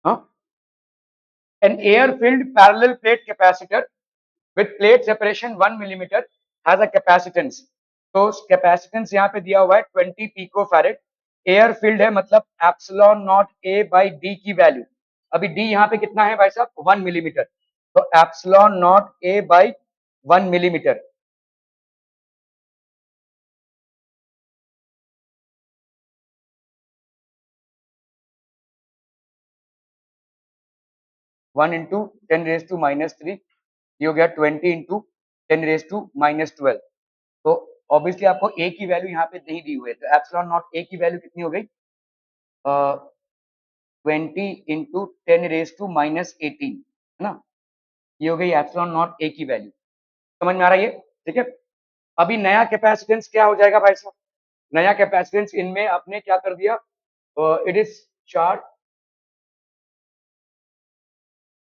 हाँ। An air filled parallel plate capacitor with plate separation 1 millimeter has a capacitance, तो कैपेसिटेंस यहाँ पे दिया हुआ है 20 पिको फैरेड, एयर फील्ड है मतलब epsilon not a by D की वैल्यू, अभी डी यहाँ पे कितना है भाई साहब 1 मिलीमीटर, तो epsilon not a by 1 millimetre, one into 10⁻⁻3, ये हो गया 20 इंटू 10⁻⁻12, तो ऑब्वियसली आपको ए की वैल्यू यहाँ पे नहीं दी हुई है, तो एप्सिलॉन नॉट ए की वैल्यू कितनी हो गई, 20 इंटू 10⁻⁻18, है ना, ये हो गई एप्सिलॉन नॉट ए की वैल्यू, समझ में आ रहा है ये, ठीक है। अभी नया कैपेसिटेंस क्या हो जाएगा भाई साहब, नया कैपेसिटेंस इनमें आपने क्या कर दिया, it is charge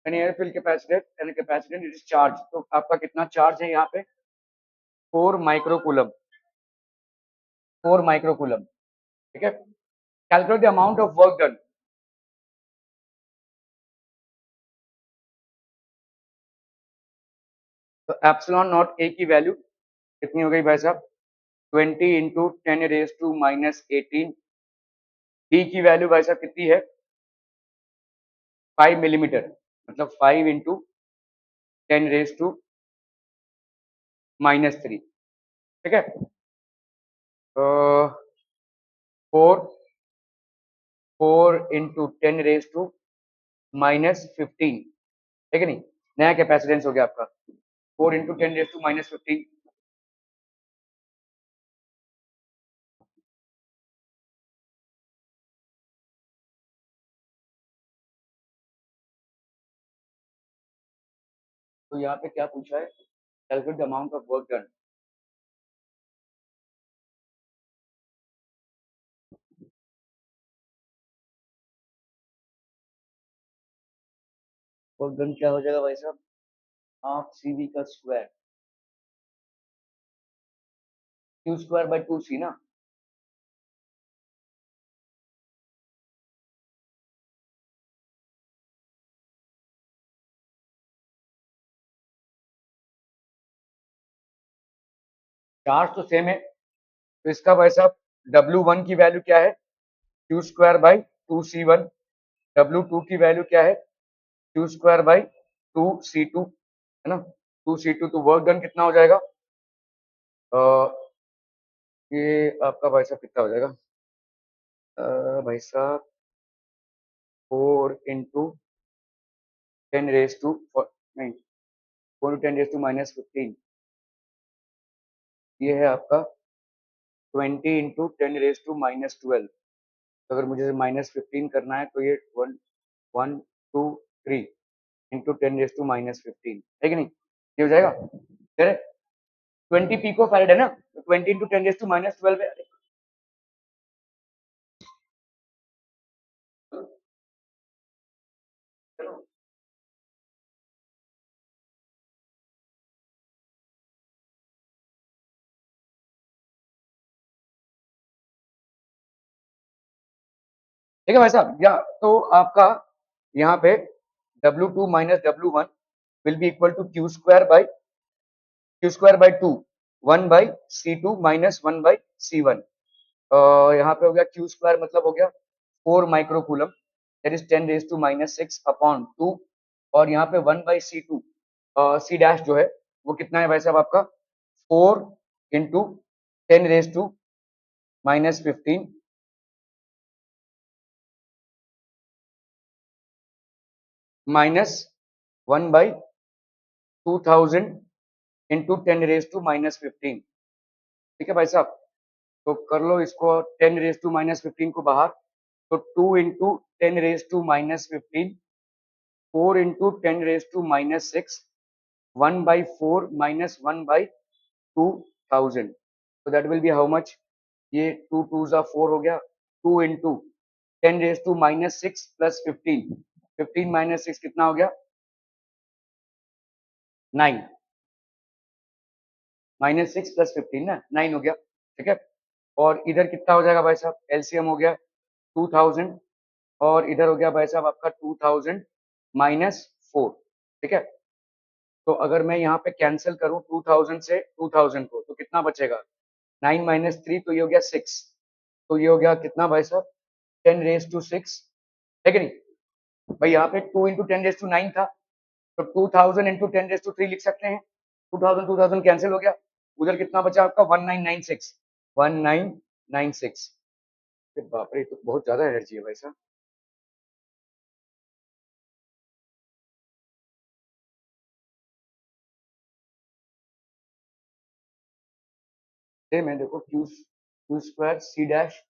an air fill capacitance and capacitance it is charge, तो आपका कितना चार्ज है यहाँ पे 4 माइक्रोकूलम, 4 माइक्रोकूलम, ठीक है। Calculate the amount of work done, तो एप्सिलॉन नॉट ए की वैल्यू कितनी हो गई भाई साहब 20 इंटू 10⁻⁻18। डी की वैल्यू भाई साहब कितनी है 5 मिलीमीटर, मतलब 5 इंटू 10⁻⁻3, ठीक है। तो 4 इंटू 10⁻⁻15, ठीक है नहीं, नया कैपेसिटेंस हो गया आपका 4 इंटू 10⁻⁻15। तो यहाँ पे क्या पूछा है, calculate the amount of work done. Work done क्या हो जाएगा भाई साहब, हाफ सी वी का स्क्वायर, क्यू स्क्वायर बाई 2 सी ना। चार्ज तो सेम है, तो इसका भाई साहब W1 की वैल्यू क्या है Q square by 2C1, W2 की वैल्यू क्या है क्यू स्क्वायर बाई 2C2, है ना, 2C2। तो वर्क डन कितना हो जाएगा, ये आपका भाई साहब कितना हो जाएगा, भाई साहब 4 इंटू 10 रेज टू, नहीं 4 इंटू 10 रेज टू -15, ये है आपका 20 इंटू 10 रेज टू -12। तो अगर मुझे -15 करना है तो ये 1 1 2 3 इंटू 10 रेज टू -15, है कि नहीं, ये हो जाएगा। फिर 20 पिको फैरेड है ना, तो 20 इंटू 10 रेज टू -12 है। ठीक है भाई साहब, या तो आपका यहाँ पे W2 minus W1 will be equal to Q square by 2 1/C2 minus 1/C1। यहाँ पे हो गया क्यू स्क्वायर, मतलब हो गया 4 माइक्रोकूलम, दैट इज 10⁻⁻6 अपॉन 2, और यहाँ पे 1/C2 सी डैश जो है वो कितना है भाई साहब आपका 4 इंटू 10⁻⁻15 माइनस 1/2000 इंटू 10⁻⁻15, ठीक है भाई साहब। तो कर लो इसको 10⁻⁻15 को बाहर, तो 2 इंटू 10⁻⁻15, 4 इंटू 10⁻⁻6, 1/4 माइनस 1/2000, तो that will be how much, ये 2 2 4 हो गया, 2 इंटू 10⁻⁻6 प्लस 15, 15 - 6 कितना हो गया 9, -6 प्लस 15 ना 9 हो गया, ठीक है। और इधर कितना हो जाएगा भाई साहब, एलसीएम हो गया 2000, और इधर हो गया भाई साहब आपका 2000 -4, ठीक है। तो अगर मैं यहाँ पे कैंसिल करूँ 2000 से 2000 को, तो कितना बचेगा 9 - 3, तो ये हो गया 6, तो ये हो गया कितना भाई साहब 10⁻⁶, है कि नहीं। भाई यहाँ पे 2 इंटू 10⁻⁹ था, तो 2000 इंटू 10⁻³ लिख सकते हैं, 2000 कैंसिल हो गया, उधर कितना बचा आपका 1996, 1996। बाप रे, तो बहुत ज्यादा एनर्जी है भाई साहब। सेम है, देखो Q Q square C dash,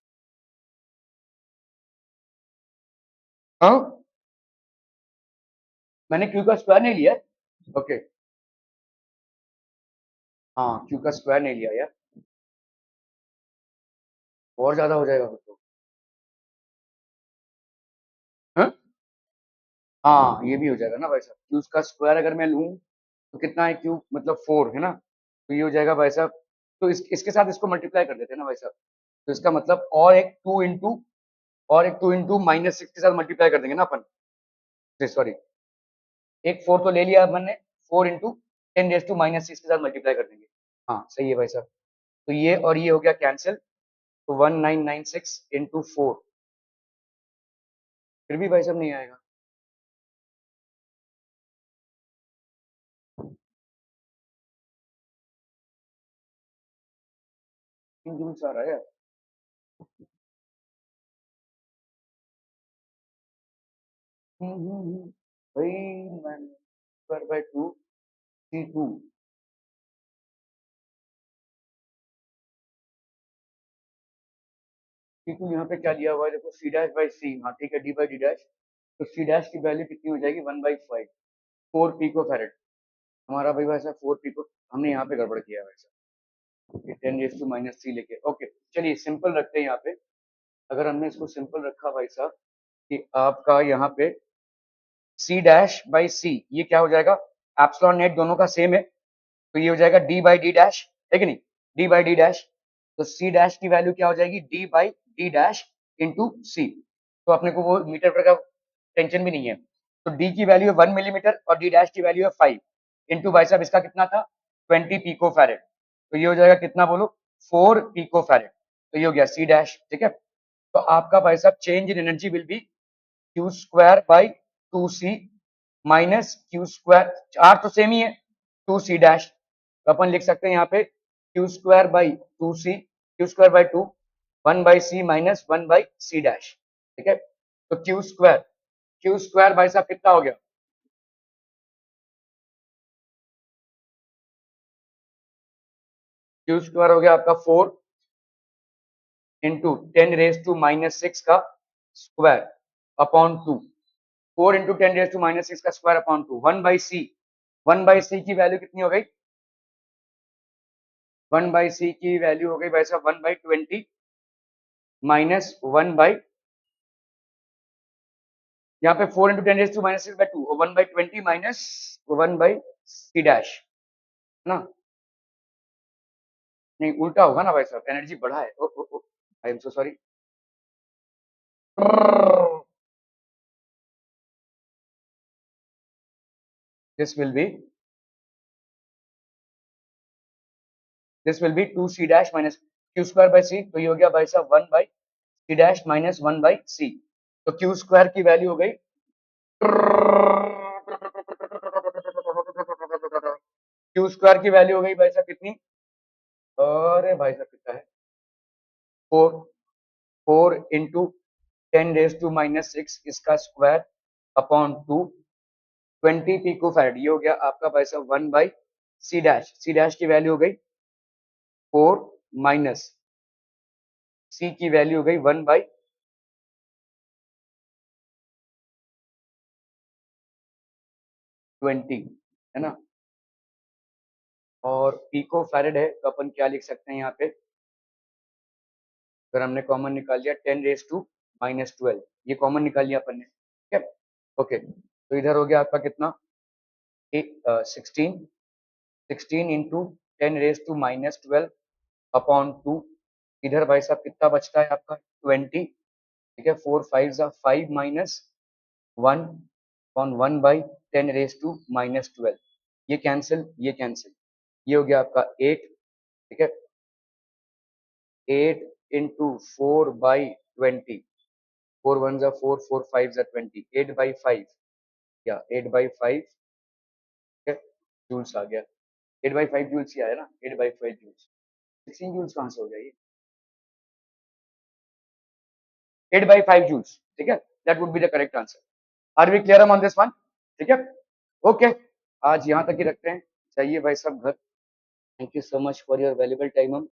हाँ मैंने क्यू का स्क्वायर नहीं लिया, ओके, हाँ क्यू का स्क्वायर नहीं लिया यार, और ज्यादा हो जाएगा फिर तो, हाँ हाँ ये भी हो जाएगा ना भाई साहब, क्यूब का स्क्वायर अगर मैं लूँ तो कितना है, क्यूब मतलब 4 है ना, तो ये हो जाएगा भाई साहब, तो इसके साथ इसको मल्टीप्लाई कर देते हैं ना भाई साहब, तो इसका मतलब और एक 2 इंटू -6 के साथ मल्टीप्लाई कर देंगे ना अपन, सॉरी, एक 4 तो ले लिया अपन ने, 4 इंटू 10⁻⁻6 के साथ मल्टीप्लाई कर देंगे। हाँ सही है भाई साहब, तो ये और ये हो गया कैंसिल, तो 1996 इंटू 4, फिर भी भाई साहब नहीं आएगा। तीन जूल्स आ रहा है यार। भाई man square by 2 C2, C2 यहाँ पे क्या दिया हुआ है देखो, C'/C, हाँ ठीक है, D/D', तो C' की वैल्यू कितनी हो जाएगी, 1/5, 4 पिको फैरेड, हमारा भाई वैसा 4 पिको, हमने यहाँ पे गड़बड़ किया है वैसा, 10⁻³ लेके, ओके चलिए सिंपल रखते हैं यहाँ पे, अगर हमने इसको सिंपल रखा भाई साहब कि आपका यहाँ पे C'/C, ये क्या हो जाएगा, एप्सिलॉन नेट दोनों का सेम है, तो ये हो जाएगा D/D', है कि नहीं, D/D', तो C' की वैल्यू क्या हो जाएगी, D/D' इंटू सी, तो अपने को वो मीटर पर का टेंशन भी नहीं है, तो D की वैल्यू है 1 मिलीमीटर और D' की वैल्यू है 5, इंटू भाई साहब इसका कितना था, 20 पिको फैरेड, तो ये हो जाएगा कितना बोलो, 4 पिको फैरेड, तो ये हो गया C', ठीक है, तो आपका भाई साहब change in energy will be Q² by 2C minus Q², are तो सेम ही है, 2C', तो अपन लिख सकते हैं यहाँ पे Q² by 2 1/C minus 1/C', ठीक है, तो क्यू स्क्वायर भाई साहब कितना हो गया, Q² हो गया आपका 4 इंटू 10⁻⁻6 का स्क्वायर अपॉन 2, 4 इंटू 10⁻⁻6 का स्क्वायर अपॉन 2, 1/C, 1/C की वैल्यू कितनी हो गई, 1/C की वैल्यू हो गई भाई साहब 1/20 माइनस 1 बाई, यहाँ पे 4 इंटू 10⁻⁻6/2 और 1/20 माइनस 1/C', है ना, नहीं उल्टा होगा ना भाई साहब, एनर्जी बढ़ा है, oh oh oh, I am so sorry, this will be this will be 2C' minus Q² by C, तो ये हो गया भाई साहब 1/C' माइनस 1/C, तो Q² की वैल्यू हो गई, Q² की वैल्यू हो गई भाई साहब कितनी, अरे भाई साहब कितना है, 4 इंटू 10⁻⁻6 इसका स्क्वायर अपॉन 2, 20 पिको फैरेड, ये हो गया आपका भाई साहब 1/C', की वैल्यू हो गई 4 माइनस C की वैल्यू हो गई 1/20, है ना, और पिको फैरेड है तो अपन क्या लिख सकते हैं यहाँ पे, अगर हमने कॉमन निकाल लिया 10⁻⁻12, ये कॉमन निकाल लिया अपन ने, ठीक है, ओके, तो इधर हो गया आपका कितना, 16 इंटू 10⁻⁻12 अपॉन 2, इधर भाई साहब कितना बचता है आपका 20, ठीक है, 4 5 माइनस 1/10⁻12, ये हो गया आपका 8, ठीक है, 8 इंटू 4/20, 4 1 4 4 5 20, 8/5, या 8/5, ठीक है, जूल्स आ गया, 8/5 जूल्स ही आया ना, 8/5 जूल्स, 16 जूल्स कहाँ से हो जाएगी, 8/5 जूल्स, ठीक है, that would be the correct answer, are we clear on this one, ठीक है, ओके, आज यहाँ तक ही रखते हैं, चाहिए भाई सब घर, thank you so much for your valuable time.